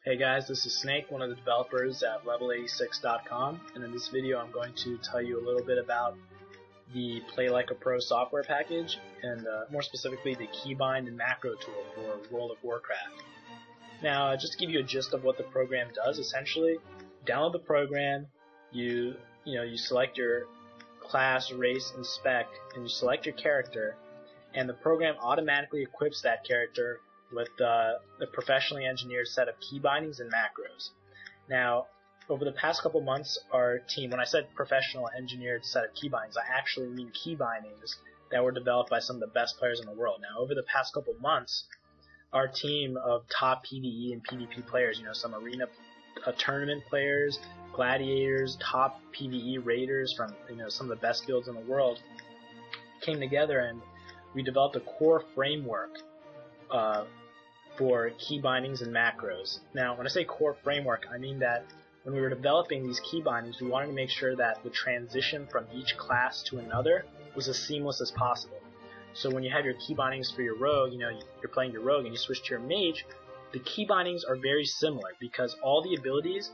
Hey guys, this is Snake, one of the developers at LvL86.flv, and in this video I'm going to tell you a little bit about the Play Like a Pro software package, and more specifically the keybind and macro tool for World of Warcraft. Now, just to give you a gist of what the program does, essentially, download the program, you select your class, race, and spec, and you select your character, and the program automatically equips that character with a professionally engineered set of key bindings and macros. Now, over the past couple months, our team, when I said professional engineered set of key bindings, I actually mean key bindings that were developed by some of the best players in the world. Now, over the past couple months, our team of top PvE and PvP players, some arena tournament players, gladiators, top PvE raiders from some of the best guilds in the world, came together and we developed a core framework for key bindings and macros. Now, when I say core framework, I mean that when we were developing these key bindings, we wanted to make sure that the transition from each class to another was as seamless as possible. So when you have your key bindings for your rogue, you're playing your rogue and you switch to your mage, the key bindings are very similar because all the abilities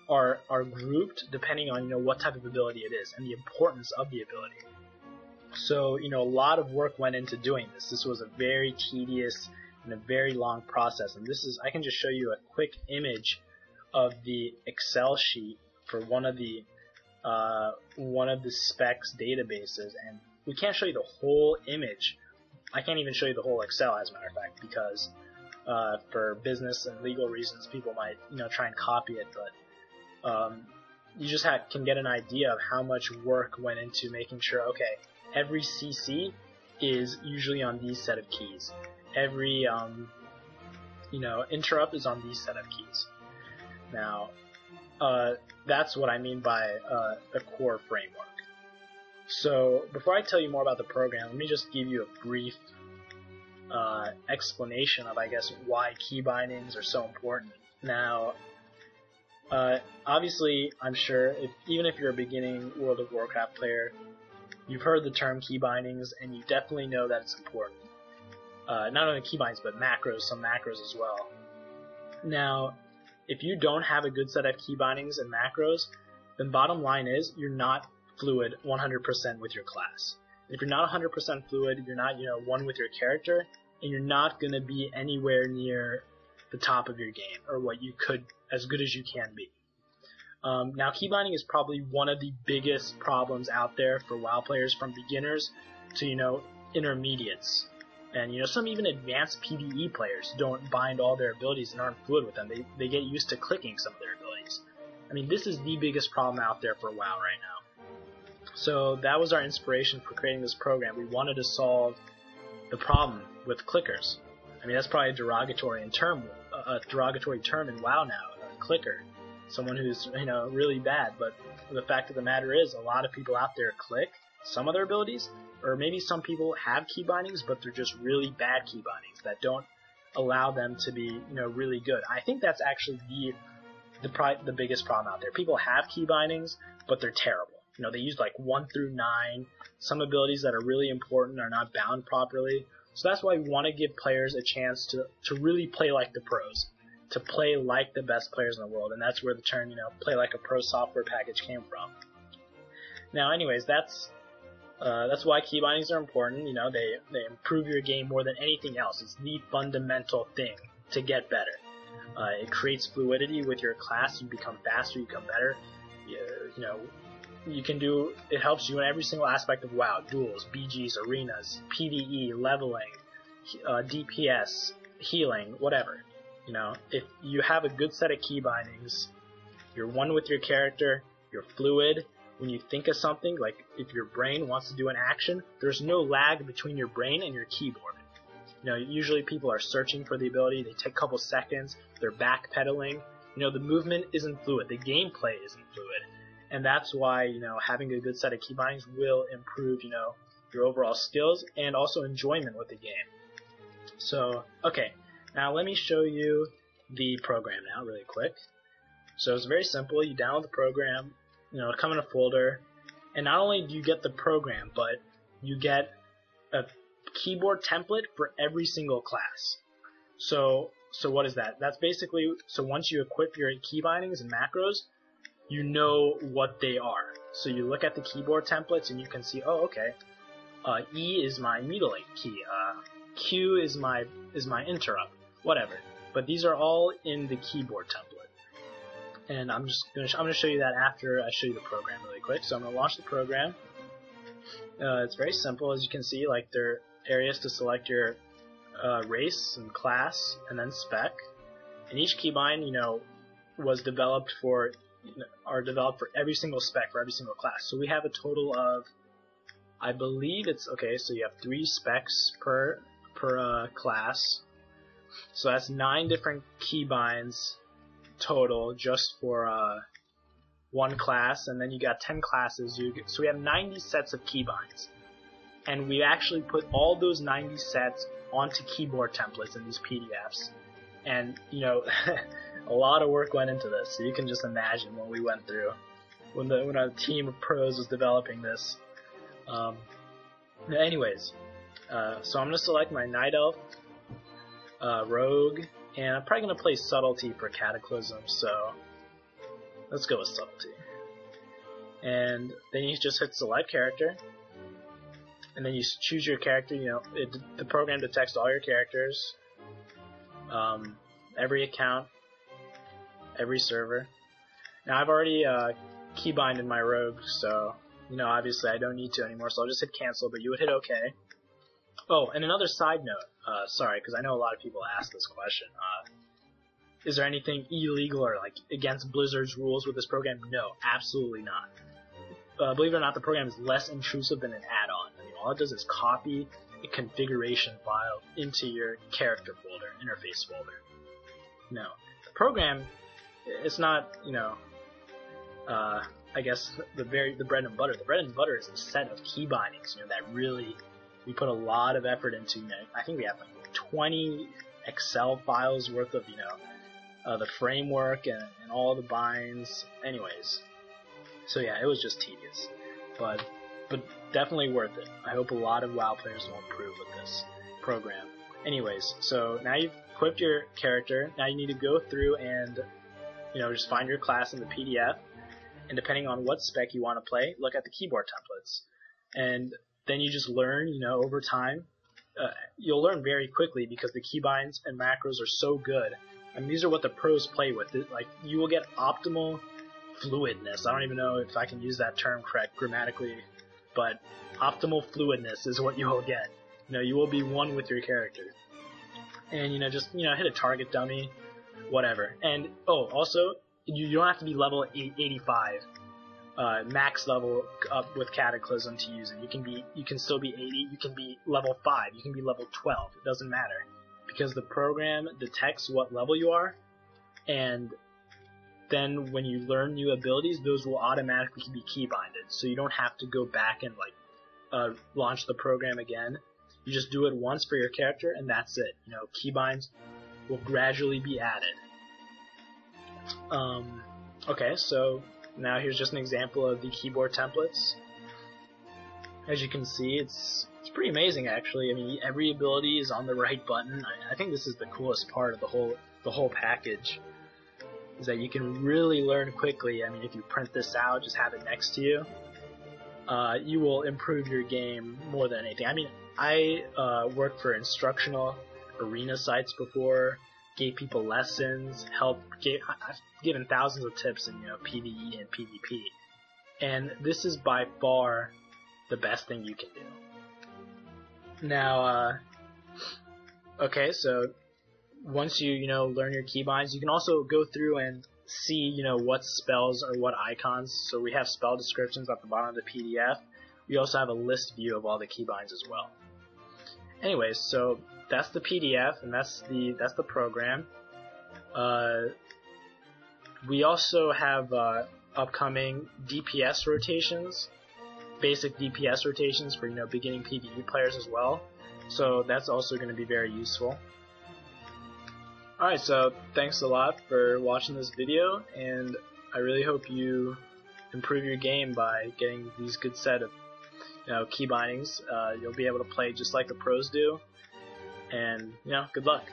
are grouped depending on what type of ability it is and the importance of the ability. So a lot of work went into doing this. This was a very tedious and a very long process, and I can just show you a quick image of the Excel sheet for one of the specs databases, and we can't show you the whole image. I can't even show you the whole Excel, as a matter of fact, because for business and legal reasons, people might try and copy it, but you just can get an idea of how much work went into making sure, okay, every CC is usually on these set of keys. Every interrupt is on these set of keys. Now, that's what I mean by a core framework. So before I tell you more about the program, let me just give you a brief explanation of, I guess, why key bindings are so important. Now, obviously, I'm sure even if you're a beginning World of Warcraft player, you've heard the term key bindings, and you definitely know that it's important. Not only key bindings, but macros, some macros as well. Now, if you don't have a good set of key bindings and macros, then bottom line is you're not fluid 100% with your class. If you're not 100% fluid, you're not one with your character, and you're not going to be anywhere near the top of your game, or what you could, as good as you can be. Now, key binding is probably one of the biggest problems out there for WoW players, from beginners to intermediates. And some even advanced PvE players don't bind all their abilities and aren't fluid with them. They get used to clicking some of their abilities. I mean, this is the biggest problem out there for WoW right now. So that was our inspiration for creating this program. We wanted to solve the problem with clickers. I mean, that's probably a derogatory term in WoW now, a clicker. Someone who's really bad, but the fact of the matter is a lot of people out there click some of their abilities, or maybe some people have key bindings, but they're just really bad key bindings that don't allow them to be really good. I think that's actually the biggest problem out there. People have key bindings, but they're terrible. They use like 1 through 9. Some abilities that are really important are not bound properly. So that's why we want to give players a chance to really play like the pros, to play like the best players in the world, and that's where the term Play Like a Pro software package came from. Now, anyways, that's why key bindings are important. They improve your game more than anything else. It's the fundamental thing to get better. It creates fluidity with your class. You become faster. You become better. It helps you in every single aspect of WoW: duels, BGs, arenas, PvE, leveling, DPS, healing, whatever. If you have a good set of key bindings, you're one with your character, you're fluid. When you think of something, like if your brain wants to do an action, there's no lag between your brain and your keyboard. Usually people are searching for the ability, they take a couple seconds, they're backpedaling. The movement isn't fluid, the gameplay isn't fluid. And that's why, having a good set of key bindings will improve, your overall skills and also enjoyment with the game. So, okay, now let me show you the program now really quick. So it's very simple. You download the program, it'll come in a folder, and not only do you get the program, but you get a keyboard template for every single class. So So what is that? That's basically, so once you equip your key bindings and macros, you know what they are. So you look at the keyboard templates and you can see, oh, okay, E is my mutilate key, Q is my interrupt, whatever. But these are all in the keyboard template. And I'm gonna show you that after I show you the program really quick. So I'm gonna launch the program. It's very simple, as you can see. Like, there are areas to select your race and class, and then spec. And each keybind, was developed for every single spec for every single class. So we have a total of, I believe it's okay. So you have 3 specs per class. So that's 9 different keybinds total just for one class, and then you got 10 classes. So we have 90 sets of keybinds, and we actually put all those 90 sets onto keyboard templates in these PDFs. And a lot of work went into this. So you can just imagine what we went through when a team of pros was developing this. Anyways, so I'm gonna select my Night Elf, Rogue, and I'm probably gonna play Subtlety for Cataclysm. So let's go with Subtlety. And then you just hit Select Character, and then you choose your character. The program detects all your characters, every account, every server. Now I've already keybinded my Rogue, so obviously I don't need to anymore. So I'll just hit Cancel, but you would hit OK. Oh, and another side note, sorry, because I know a lot of people ask this question. Is there anything illegal or against Blizzard's rules with this program? No, absolutely not. Believe it or not, the program is less intrusive than an add-on. All it does is copy a configuration file into your character folder, interface folder. No, the program, it's not, I guess the bread and butter. The bread and butter is a set of key bindings, that really we put a lot of effort into. I think we have 20 Excel files worth of, the framework and all the binds. Anyways, so yeah, it was just tedious, but definitely worth it. I hope a lot of WoW players will improve with this program. Anyways, so now you've equipped your character. Now you need to go through and just find your class in the PDF, and depending on what spec you want to play, look at the keyboard templates, and then you just learn. Over time, you'll learn very quickly because the keybinds and macros are so good. I mean, these are what the pros play with. You will get optimal fluidness. I don't even know if I can use that term correct grammatically, but optimal fluidness is what you will get. You will be one with your character. And, just, hit a target dummy, whatever. And, also, you don't have to be level 85, max level up with Cataclysm to use it. You can still be 80, you can be level 5, you can be level 12, it doesn't matter. Because the program detects what level you are, and then when you learn new abilities, those will automatically be keybinded. So you don't have to go back and launch the program again. You just do it once for your character, and that's it. Keybinds will gradually be added. Okay, so now here's just an example of the keyboard templates. As you can see, it's pretty amazing, actually. I mean, every ability is on the right button. I think this is the coolest part of the whole package, is that you can really learn quickly. I mean, if you print this out, just have it next to you, you will improve your game more than anything. I mean, I worked for instructional arena sites before, gave people lessons, I've given thousands of tips in PvE and PvP, and this is by far the best thing you can do. Now, okay, so once you learn your keybinds, you can also go through and see what spells or what icons. So we have spell descriptions at the bottom of the PDF. We also have a list view of all the keybinds as well. Anyways, so that's the PDF, and that's the program. We also have upcoming DPS rotations, basic DPS rotations for beginning PvE players as well. So that's also going to be very useful. Alright, so thanks a lot for watching this video, and I really hope you improve your game by getting these good set of key bindings. You'll be able to play just like the pros do, and good luck.